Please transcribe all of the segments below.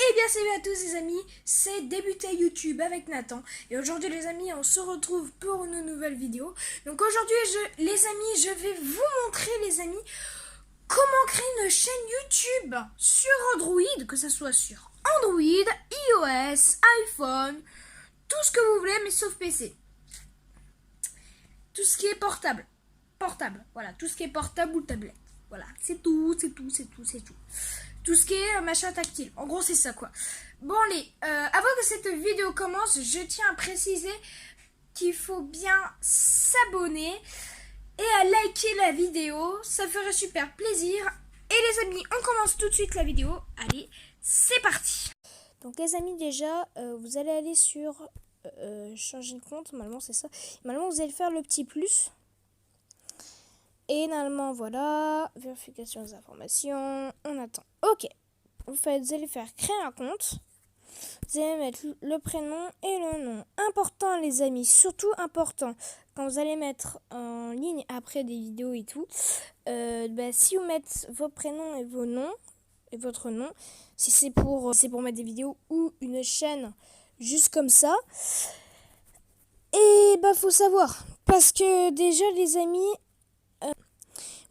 Eh bien salut à tous les amis, c'est Débuter YouTube avec Nathan. Et aujourd'hui les amis, on se retrouve pour une nouvelle vidéo. Donc aujourd'hui les amis, je vais vous montrer les amis comment créer une chaîne YouTube sur Android, que ce soit sur Android, iOS, iPhone, tout ce que vous voulez mais sauf PC. Tout ce qui est portable, voilà, tout ce qui est portable ou tablette. Voilà, c'est tout. Tout ce qui est machin tactile. En gros, c'est ça, quoi. Bon, allez, avant que cette vidéo commence, je tiens à préciser qu'il faut bien s'abonner et à liker la vidéo. Ça ferait super plaisir. Et les amis, on commence tout de suite la vidéo. Allez, c'est parti. Donc, les amis, déjà, vous allez aller sur changer de compte. Normalement, c'est ça. Normalement, vous allez faire le petit plus. Et normalement, voilà, vérification des informations, on attend. Ok, vous allez faire créer un compte, vous allez mettre le prénom et le nom. Important les amis, surtout important, quand vous allez mettre en ligne après des vidéos et tout, si vous mettez vos prénoms et vos noms, et votre nom, si c'est pour mettre des vidéos ou une chaîne juste comme ça, et faut savoir, parce que déjà les amis,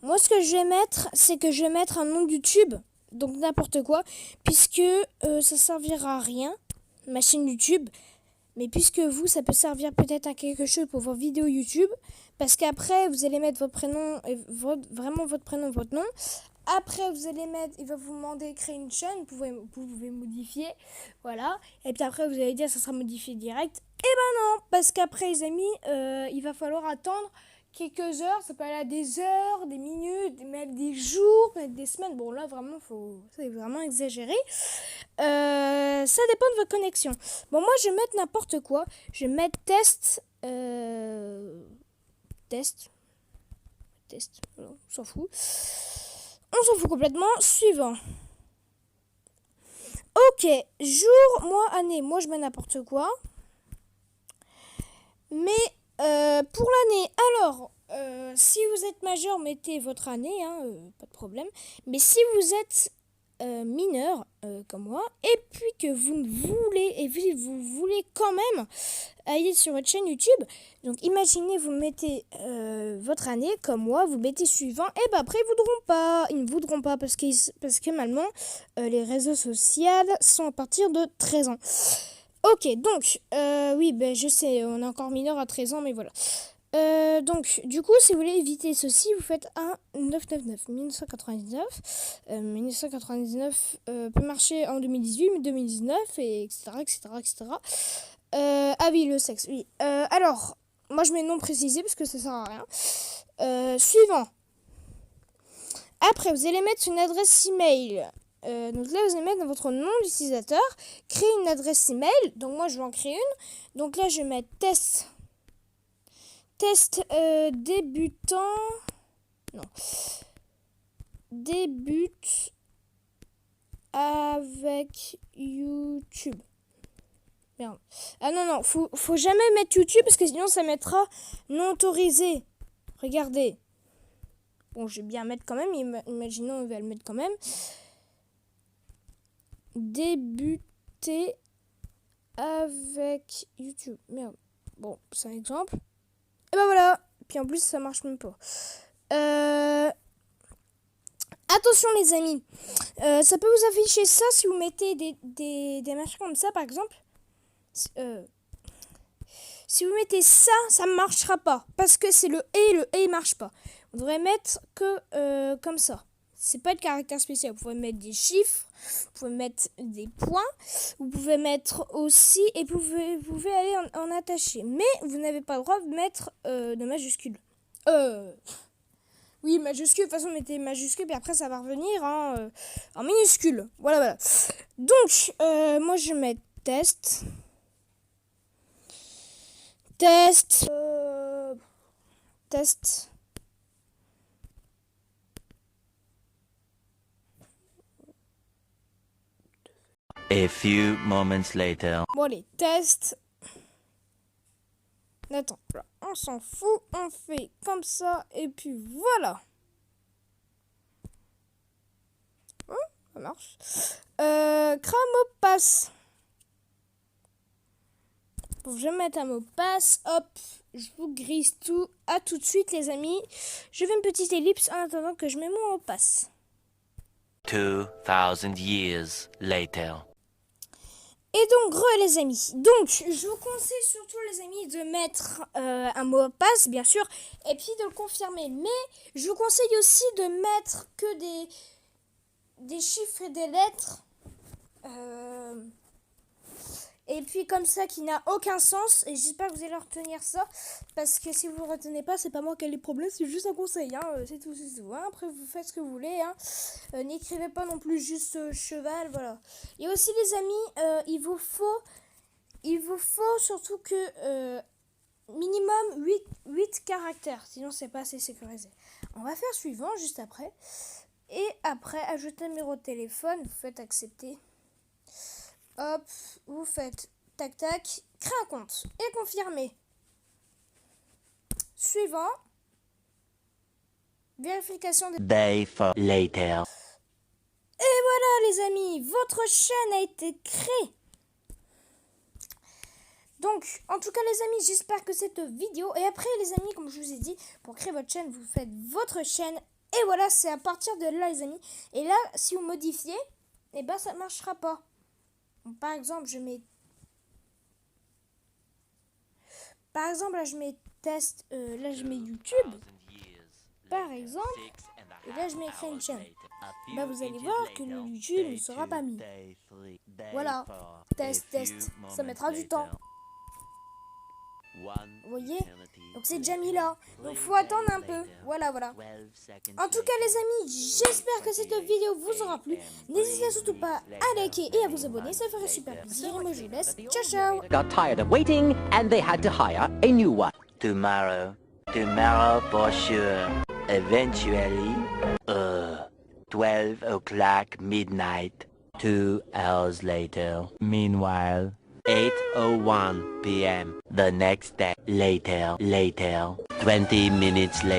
moi, ce que je vais mettre, c'est que je vais mettre un nom YouTube, donc n'importe quoi, puisque ça servira à rien, ma chaîne YouTube, mais puisque vous, ça peut servir peut-être à quelque chose pour vos vidéos YouTube, parce qu'après, vous allez mettre votre prénom, vraiment votre prénom, votre nom. Après, vous allez mettre, il va vous demander de créer une chaîne, vous pouvez modifier, voilà. Et puis après, vous allez dire, ça sera modifié direct. Et non, parce qu'après, les amis, il va falloir attendre quelques heures, ça peut aller à des heures, des minutes, même des jours, même des semaines. Bon, là, vraiment, c'est vraiment exagéré. Ça dépend de votre connexion. Bon, moi, je vais mettre n'importe quoi. Je vais mettre test. Test. Voilà, on s'en fout. On s'en fout complètement. Suivant. Ok, jour, mois, année. Moi, je mets n'importe quoi. Mais pour l'année, alors, si vous êtes majeur, mettez votre année, hein, pas de problème. Mais si vous êtes mineur, comme moi, et puis que vous voulez quand même aller sur votre chaîne YouTube, donc imaginez, vous mettez votre année, comme moi, vous mettez suivant, et après ils ne voudront pas parce que maintenant, les réseaux sociaux sont à partir de 13 ans. Ok, donc, oui, je sais, on est encore mineur à 13 ans, mais voilà. Donc, du coup, si vous voulez éviter ceci, vous faites un 999. 1999. 1999 peut marcher en 2018, mais 2019, et etc. Ah oui, le sexe, oui. Alors, moi, je mets non précisé parce que ça sert à rien. Suivant. Après, vous allez mettre une adresse email. Donc là, vous allez mettre votre nom d'utilisateur, créer une adresse email. Donc moi, je vais en créer une. Donc là, je vais mettre test débutant. Non. Débute avec YouTube. Merde. Ah non, faut jamais mettre YouTube parce que sinon ça mettra non autorisé. Regardez. Bon, je vais bien mettre quand même. Imaginons, on va le mettre quand même. Débuter avec YouTube. Merde. Bon, c'est un exemple. Et voilà. Puis en plus, ça marche même pas. Attention les amis. Ça peut vous afficher ça si vous mettez des machins comme ça, par exemple. Si vous mettez ça, ça ne marchera pas. Parce que c'est le et marche pas. On devrait mettre que comme ça. C'est pas de caractère spécial. Vous pouvez mettre des chiffres, vous pouvez mettre des points, vous pouvez mettre aussi, et vous pouvez aller en attacher. Mais vous n'avez pas le droit de mettre de majuscules. Oui, majuscule, de toute façon, mettez majuscule, puis après ça va revenir en minuscule. Voilà. Donc, moi je mets test. A few moments later. Bon, allez, test. Attends, là, on s'en fout, on fait comme ça, et puis voilà. Ça marche. crée un mot de passe. Bon, je vais mettre un mot de passe. Hop, je vous grise tout. À tout de suite, les amis. Je fais une petite ellipse en attendant que je mets mon mot de passe. 2000 years later. Et donc, les amis. Donc, je vous conseille surtout, les amis, de mettre un mot de passe, bien sûr, et puis de le confirmer. Mais je vous conseille aussi de mettre que des chiffres et des lettres. Et puis comme ça, qui n'a aucun sens. Et j'espère que vous allez retenir ça. Parce que si vous ne le retenez pas, c'est pas moi qui ai les problèmes, c'est juste un conseil. C'est tout, c'est tout. Après, vous faites ce que vous voulez. N'écrivez pas non plus juste cheval. Voilà. Et aussi, les amis, il vous faut surtout que minimum 8 caractères. Sinon, c'est pas assez sécurisé. On va faire suivant juste après. Et après, ajouter un numéro de téléphone. Vous faites accepter. Hop, vous faites tac tac, créer un compte et confirmer. Suivant. Vérification des... Day 4 later. Et voilà les amis, votre chaîne a été créée. Donc, en tout cas les amis, j'espère que cette vidéo... Et après les amis, comme je vous ai dit, pour créer votre chaîne, vous faites votre chaîne. Et voilà, c'est à partir de là les amis. Et là, si vous modifiez, eh ben ça ne marchera pas. Par exemple, Par exemple, là, je mets test. Là, je mets YouTube. Par exemple. Et là, je mets créer une chaîne. Bah, vous allez voir que le YouTube ne sera pas mis. Voilà. Test, test. Ça mettra du temps. Vous voyez? Donc c'est déjà mis là. Donc faut attendre un peu. Voilà, voilà. En tout cas les amis, j'espère que cette vidéo vous aura plu. N'hésitez surtout pas à liker et à vous abonner, ça ferait super plaisir. Et moi je vous laisse. Ciao ciao. Got tired of waiting and they had to hire a new one. Tomorrow for sure. Eventually, 12 o'clock midnight. 2 hours later. Meanwhile, 8:01 p.m. The next day. Later. 20 minutes later.